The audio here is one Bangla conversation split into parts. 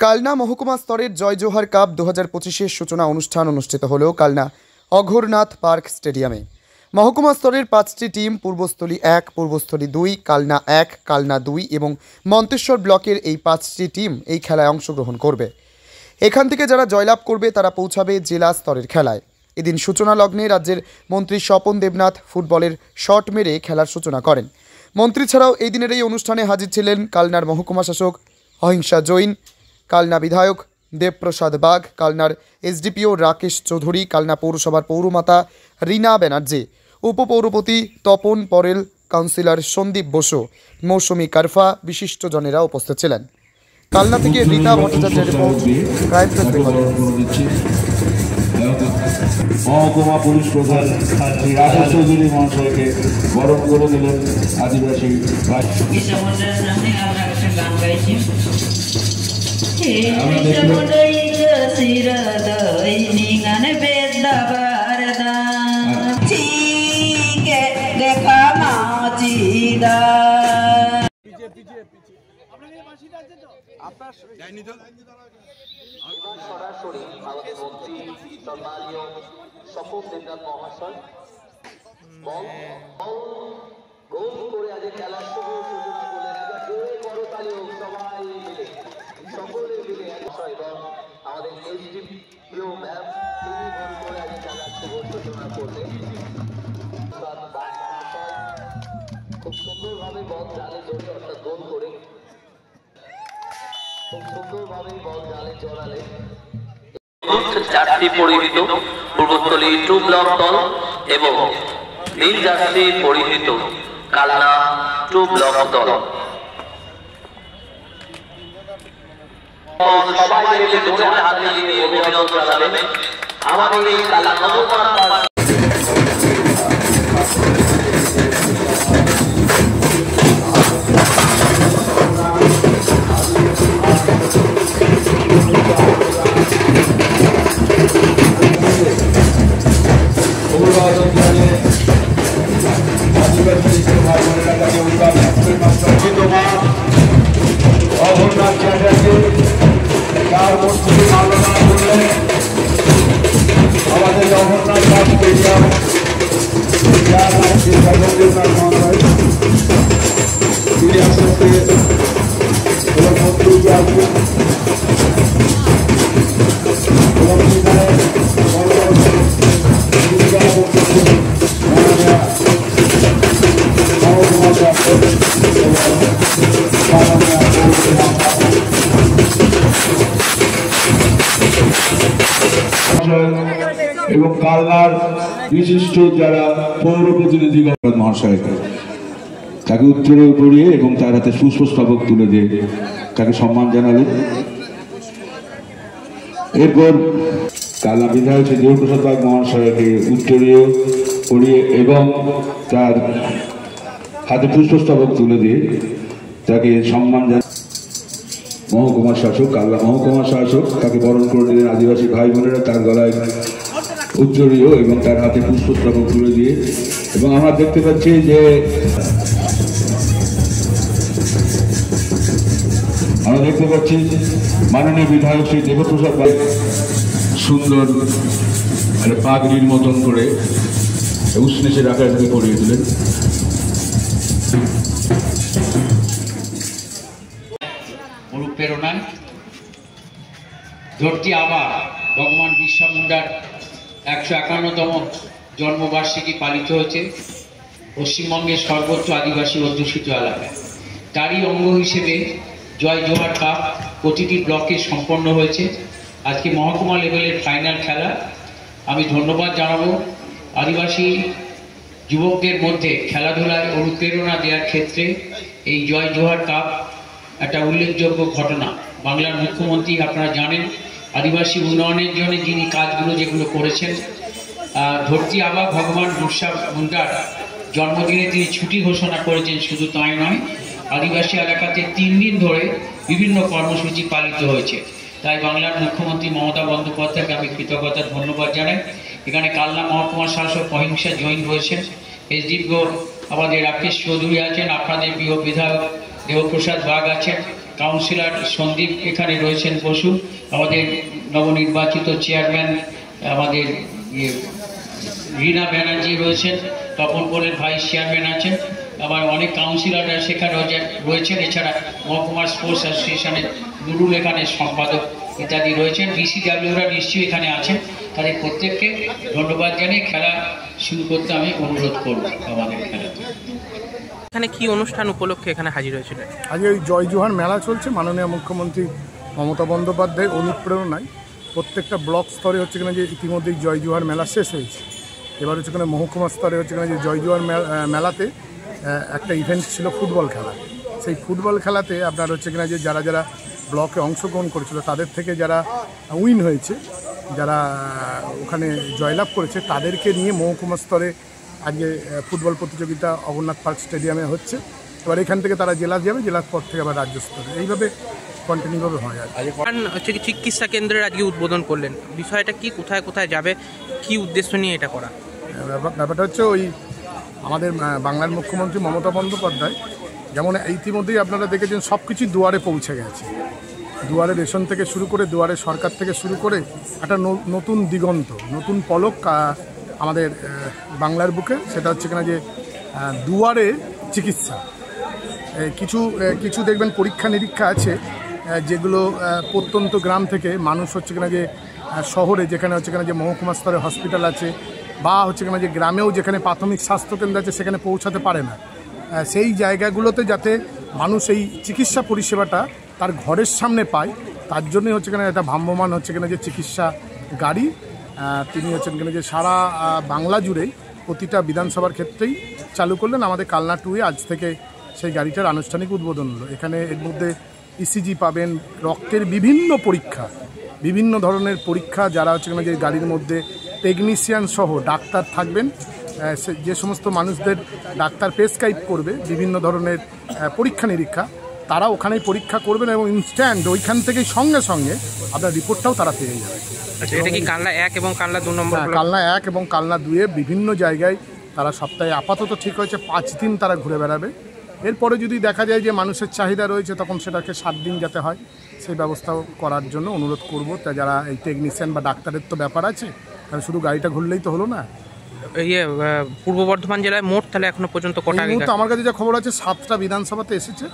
কালনা মহকুমা স্তরের জয় জোহার কাপ 2025-এর সূচনা অনুষ্ঠান অনুষ্ঠিত হল কালনা অঘোরনাথ পার্ক স্টেডিয়ামে। মহকুমা স্তরের 5টি টিম পূর্বস্থলী 1, পূর্বস্থলী 2, কালনা 1, কালনা 2 এবং মন্তেশ্বর ব্লকের এই 5টি টিম এই খেলায় অংশগ্রহণ করবে। এখান থেকে যারা জয়লাভ করবে তারা পৌঁছাবে জেলা স্তরের খেলায়। এদিন সূচনা লগ্নে রাজ্যের মন্ত্রী স্বপন দেবনাথ ফুটবলের শট মেরে খেলার সূচনা করেন। মন্ত্রী ছাড়াও এই দিনের এই অনুষ্ঠানে হাজির ছিলেন কালনার মহকুমা শাসক অহিংসা জৈন, কালনা বিধায়ক দেবপ্রসাদ বাগ, কালনার এসডিপিও রাকেশ চৌধুরী, কালনা পৌরসভার পৌরমাতা রীনা ব্যানার্জি, উপপৌরপতি তপন পরেল, কাউন্সিলর সন্দীপ বসু, মৌসুমী কারফা, বিশিষ্টজনেরা উপস্থিত ছিলেন। কালনা থেকে রীতা ভট্টাচার্যের রিপোর্ট, ক্রাইম প্রেস বেঙ্গল। মহকুমা পুলিশ প্রধান শ্রী রাকেশ চৌধুরী মহাশয়কে বরণ করে দিলেন আদিবাসী সরাসরি ভারতের মন্ত্রী সম্মানীয় স্বপন দেবনাথ মহাশয় গোল করে আজ খেলার শুভ সূচনা করলেন। একবার জোরে করতালি হোক সবাই মিলে, সকলে মিলে এবং আমাদের এসডিপিও ম্যাম তিনি গোল করে আজ খেলার শুভ সূচনা করলেন। খুব সুন্দরভাবে বল জালে জড়ে অর্থাৎ গোল করে খুব সুন্দরভাবে বল জালে জড়ালে। জার্সি পরিহিত পূর্বস্থলী 2 ব্লক দল এবং নীল জার্সি পরিহিত কালনা 2 ব্লক দল সবাই মিলে জোরে হাতে দিয়ে অভিনন্দন জানাবেন আমাদের এই কালনা মহকুমা। অঘোরনাথ চ্যাটার্জি তার মূর্তি মালনা করলেন আমাদের অঘোরনাথ পার্ক স্টেডিয়াম দেবনাথ মহাশয় তিনি আসতে এবং মন্ত্রীকে আসবেন এবং এবং কালনার বিশিষ্ট যারা পৌর প্রতিনিধিগণ মহাশয়কে তাকে উত্তরে পড়িয়ে এবং তার হাতে পুষ্পস্তবক তুলে দিয়ে তাকে সম্মান জানালেন। এরপর কালনা বিধায়ক শ্রী দেবপ্রসাদ বাগ মহাশয়কে উত্তরীয় পড়িয়ে এবং তার হাতে পুষ্পস্তবক তুলে দিয়ে তাকে সম্মান জানান। মহকুমা শাসক কালনা মহকুমা শাসক তাকে বরণ করে নিলেন আদিবাসী ভাই বোনেরা তার গলায় উত্তরীয় এবং তার হাতে পুষ্পস্তবক তুলে দিয়ে। এবং আমরা দেখতে পাচ্ছি যে মাননীয় বিধায়ক শ্রী দেবপ্রসাদ বাগ সুন্দর পাগড়ির মতন করে উষ্ণেশের আকার থেকে পরিয়ে দিলেন। অনুপ্রেরণায় ধরতি আবা ভগবান বিরসা মুন্ডার 151তম জন্মবার্ষিকী পালিত হয়েছে পশ্চিমবঙ্গের সর্বোচ্চ আদিবাসী অধ্যুষিত এলাকায়। তারই অঙ্গ হিসেবে জয় জোহার কাপ প্রতিটি ব্লকে সম্পন্ন হয়েছে। আজকে মহকুমা লেভেলের ফাইনাল খেলা। আমি ধন্যবাদ জানাবো আদিবাসী যুবকদের মধ্যে খেলাধুলায় অনুপ্রেরণা দেওয়ার ক্ষেত্রে এই জয় জোহার কাপ একটা উল্লেখযোগ্য ঘটনা। বাংলার মুখ্যমন্ত্রী আপনারা জানেন আদিবাসী উন্নয়নের জন্য যিনি কাজগুলো যেগুলো করেছেন, ধরতি আবা ভগবান বিরসা মুন্ডার জন্মদিনে তিনি ছুটি ঘোষণা করেছেন। শুধু তাই নয়, আদিবাসী এলাকাতে 3 দিন ধরে বিভিন্ন কর্মসূচি পালিত হয়েছে। তাই বাংলার মুখ্যমন্ত্রী মমতা বন্দ্যোপাধ্যায়কে আমি কৃতজ্ঞতা ধন্যবাদ জানাই। এখানে কালনা মহকুমা শাসক অহিংসা জৈন রয়েছেন, এসডিপিও আমাদের রাকেশ চৌধুরী আছেন, আপনাদের প্রিয় বিধায়ক দেবপ্রসাদ বাগ আছেন কাউন্সিলর সন্দীপ এখানে রয়েছেন বসু, আমাদের নবনির্বাচিত চেয়ারম্যান আমাদের রীনা ব্যানার্জি রয়েছেন, তপন বোনের ভাইস চেয়ারম্যান আছেন, আবার অনেক কাউন্সিলররা সেখানে রয়েছেন। এছাড়া মহকুমার স্পোর্টস অ্যাসোসিয়েশনের নুরুল এখানে সম্পাদক ইত্যাদি রয়েছেন, বিসিডাব্লিউরা নিশ্চয়ই এখানে আছেন। তাদের প্রত্যেককে ধন্যবাদ জানিয়ে খেলা শুরু করতে আমি অনুরোধ করব। আমাদের খেলাতে এখানে কি অনুষ্ঠান উপলক্ষে এখানে হাজির হয়েছিল? আজকে ওই জয় জোহার মেলা চলছে। মাননীয় মুখ্যমন্ত্রী মমতা বন্দ্যোপাধ্যায় অনুপ্রেরণায় প্রত্যেকটা ব্লক স্তরে হচ্ছে কিনা যে ইতিমধ্যেই জয় জোহার মেলা শেষ হয়েছে। এবার হচ্ছে কিনা মহকুমা স্তরে হচ্ছে কিনা যে জয় জোহার মেলাতে একটা ইভেন্ট ছিল ফুটবল খেলা। সেই ফুটবল খেলাতে আপনার হচ্ছে কিনা যে যারা যারা ব্লকে অংশগ্রহণ করেছিল তাদের থেকে যারা উইন হয়েছে, যারা ওখানে জয়লাভ করেছে, তাদেরকে নিয়ে মহকুমা স্তরে আজকে ফুটবল প্রতিযোগিতা অগরনাথ পার্ক স্টেডিয়ামে হচ্ছে। এবার এখান থেকে তারা জেলা যাবে, জেলার পর থেকে আবার রাজ্য স্তরে, এইভাবে কন্টিনিউভাবে হয়। হচ্ছে কি চিকিৎসা কেন্দ্রের আজকে উদ্বোধন করলেন, বিষয়টা কি, কোথায় কোথায় যাবে, কি উদ্দেশ্য নিয়ে এটা করা? ব্যাপারটা হচ্ছে ওই আমাদের বাংলার মুখ্যমন্ত্রী মমতা বন্দ্যোপাধ্যায় যেমন ইতিমধ্যেই আপনারা দেখেছেন সব কিছুই দুয়ারে পৌঁছে গেছে। দুয়ারে রেশন থেকে শুরু করে, দুয়ারে সরকার থেকে শুরু করে একটা নতুন দিগন্ত, নতুন পলক আমাদের বাংলার বুকে। সেটা হচ্ছে কিনা যে দুয়ারে চিকিৎসা। কিছু দেখবেন পরীক্ষা নিরীক্ষা আছে যেগুলো প্রত্যন্ত গ্রাম থেকে মানুষ হচ্ছে কিনা যে শহরে, যেখানে হচ্ছে কিনা যে মহকুমা স্তরে হসপিটাল আছে, বা হচ্ছে কিনা যে গ্রামেও যেখানে প্রাথমিক স্বাস্থ্যকেন্দ্র আছে সেখানে পৌঁছাতে পারে না, সেই জায়গাগুলোতে যাতে মানুষ এই চিকিৎসা পরিষেবাটা তার ঘরের সামনে পায়, তার জন্যই হচ্ছে কিনা একটা ভ্রাম্যমান হচ্ছে কিনা যে চিকিৎসা গাড়ি তিনি হচ্ছেন কিনা যে সারা বাংলা জুড়েই প্রতিটা বিধানসভার ক্ষেত্রেই চালু করলেন। আমাদের কালনা 2-এ আজ থেকে সেই গাড়িটার আনুষ্ঠানিক উদ্বোধন হলো। এখানে এর মধ্যে ইসিজি পাবেন, রক্তের বিভিন্ন পরীক্ষা, বিভিন্ন ধরনের পরীক্ষা, যারা হচ্ছে কিনা যে গাড়ির মধ্যে টেকনিশিয়ান সহ ডাক্তার থাকবেন, যে সমস্ত মানুষদের ডাক্তার প্রেসক্রাইব করবে বিভিন্ন ধরনের পরীক্ষা নিরীক্ষা, তারা ওখানেই পরীক্ষা করবেন এবং ইনস্ট্যান্ট ওইখান থেকেই সঙ্গে সঙ্গে আপনার রিপোর্টটাও তারা পেয়ে যাবে। এটা কি কালনা 1 এবং কালনা 2 নম্বর? কালনা 1 এবং কালনা 2-এ বিভিন্ন জায়গায় তারা সপ্তাহে আপাতত ঠিক হয়েছে 5 দিন তারা ঘুরে বেড়াবে। এরপরে যদি দেখা যায় যে মানুষের চাহিদা রয়েছে তখন সেটাকে 7 দিন যাতে হয় সেই ব্যবস্থাও করার জন্য অনুরোধ করব। তা যারা এই টেকনিশিয়ান বা ডাক্তারের তো ব্যাপার আছে, কারণ শুধু গাড়িটা ঘুরলেই তো হলো না। পূর্ব বর্ধমান জেলায় মোট তাহলে এখনো পর্যন্ত কটা? আমার কাছে যা খবর আছে 7টা বিধানসভাতে এসেছে,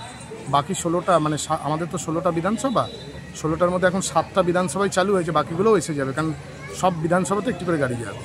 বাকি 16টা, মানে আমাদের তো 16টা বিধানসভা, 16টার মধ্যে এখন 7টা বিধানসভায় চালু হয়েছে, বাকিগুলোও এসে যাবে, কারণ সব বিধানসভাতে একটি করে গাড়ি যাবে।